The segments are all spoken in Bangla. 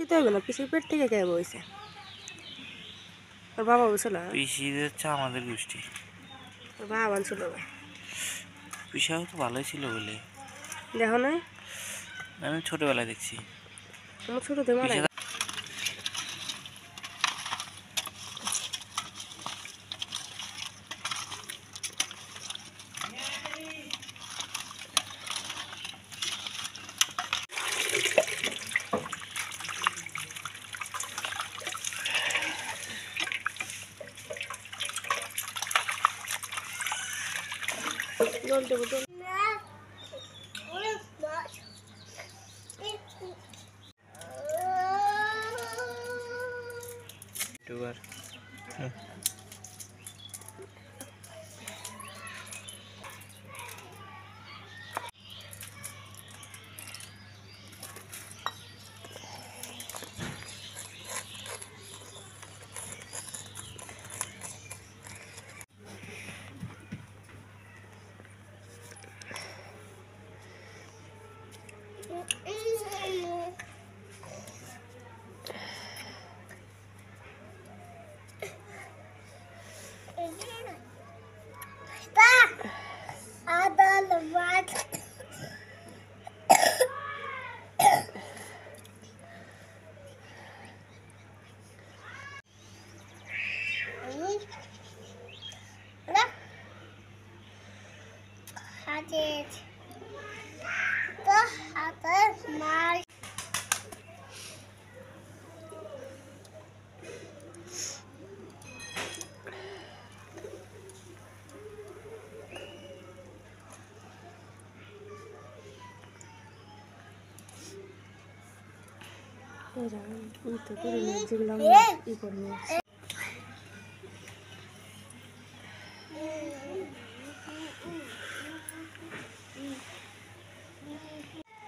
পিসি তো হবে না, পিসির পেট থেকে কে বইছে? ওর বাবা বলছিল পিসি হচ্ছে আমাদের গোষ্ঠী। ওর বাবা বলছিল পিসাও তো ভালোই ছিল বলে দেখো না, আমি ছোটবেলায় দেখছি। আমার ছোটতে মারা গেছে। Don't do it. দুবার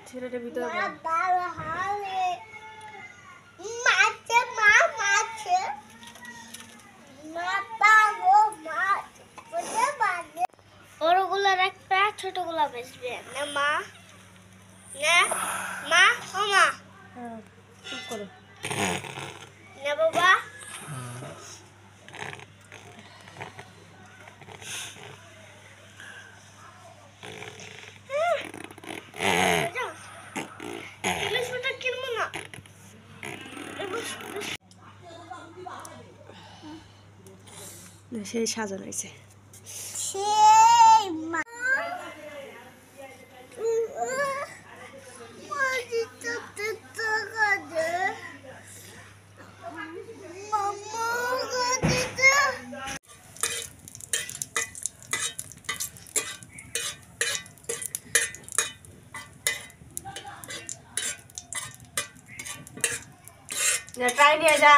ছেলেটার ভিতরে ওরগুলোর একটা ছোটগুলা বেচবে না মা, না মা, ও মা চুপ করো। না বাবা, কিনবো না। সেই সাজানো হয়েছে। ট্রাই নিয়ে যা।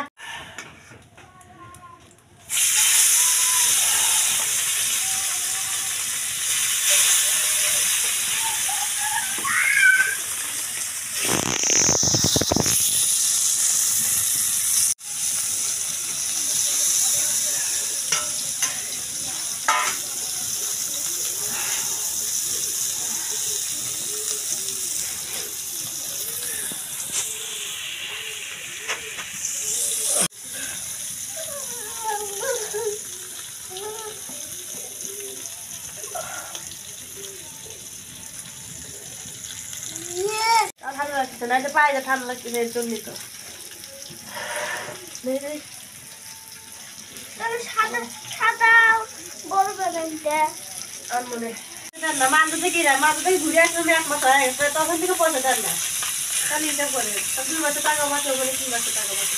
ঠান্ডা লাগছে না, এটা পায়ে ঠান্ডা লাগছে এর জন্যই তো। সাদা সাদা বড় বেগুনটা আর মনে না মাঝে থেকে ঘুরে আসলে 1 মাস হয়ে গেছে, তখন থেকে পয়সা দেন না। তাহলে এটা করে 2 মাসে টাকা বাঁচে বলে 3 মাসে টাকা বাঁচে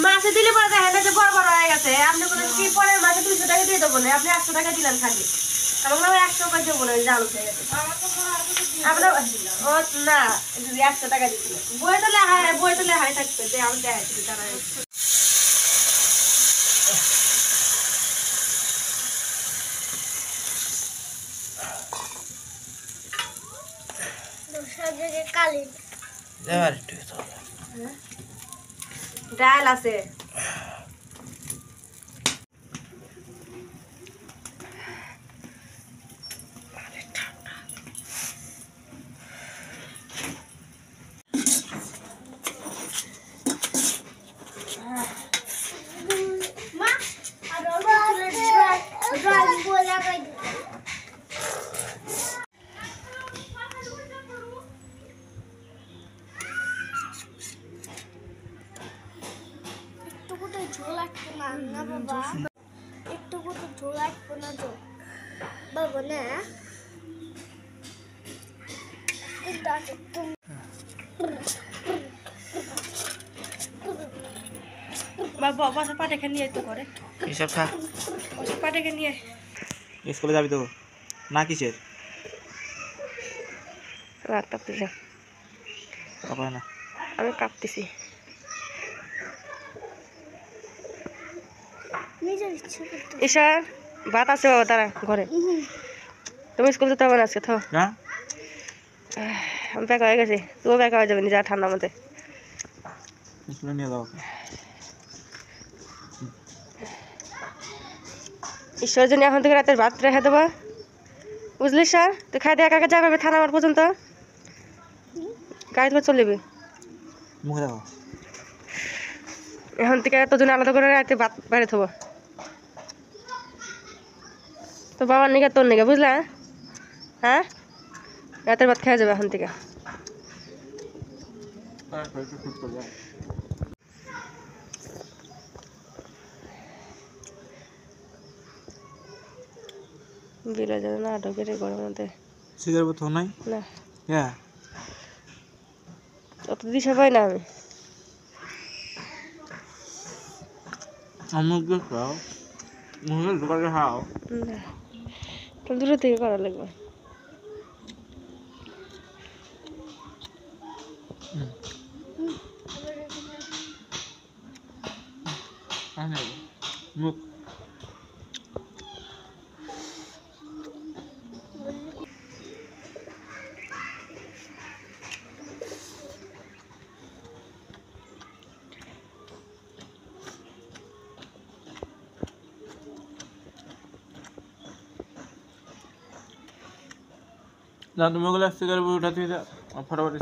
মাসে দিলে পরে দেখেন যে বড় বড় হয়ে গেছে। আপনি বলেন কি পরের মাসে 200 টাকা দিয়ে দেবো না, আপনি 100 টাকা দিলেন খালি। আমার 100 টাকা দেবো না, জাল উঠে গেছে আপনার। ও না 100 টাকা দিচ্ছিল, বই তো লেখায় থাকবে যে আমি দেখাচ্ছি তারা। ডাল আছে একটু করে ঝোল আটকে না না বাবা একটু করে ঝোল আটকে না তো বাবা না বাবা বাসা পাটেকে নিয়ে তো করে এসব খা বাসা পাটেকে নিয়ে স্কুলে যাবি তো না কিসের রাত কাঁপতেছে তারপরে না আমি কাঁপতেছি নিজের ইচ্ছে করতে ঈশান ভাত আছে বাবা তারা ঘরে তুমি স্কুল যেতে হবে না আজকে তো হ্যাঁ আমি বেকা হয়ে গেছি তুইও বেকা হয়ে যাবে নিজে ঠান্ডার মধ্যে স্কুলে নিয়ে যাও ঈশ্বর জন্য এখন থেকে রাতের ভাত রেখে দেবো বুঝলি স্যার তুই খাই দিয়ে একা একা যাবে থানা আমার পর্যন্ত গাড়ি ধরে চলবি মুখে দেখো এখন থেকে তোর আলাদা করে রাতে ভাত বাইরে থবো তো বাবার নিকে তোর নিকে বুঝলা হ্যাঁ রাতের ভাত খাওয়া যাবে এখন থেকে বিলা যাবে না ঢোকে রে গরমের মধ্যে সিগারেট বোতল নাই না হ্যাঁ অত দিশা পাই না আমি মুখে খাও মুখে দোকানে খাও না তো দূরে থেকে করা লাগবে মুখ না তুমি ওগুলো সিগারেট উঠাতে ফটাফট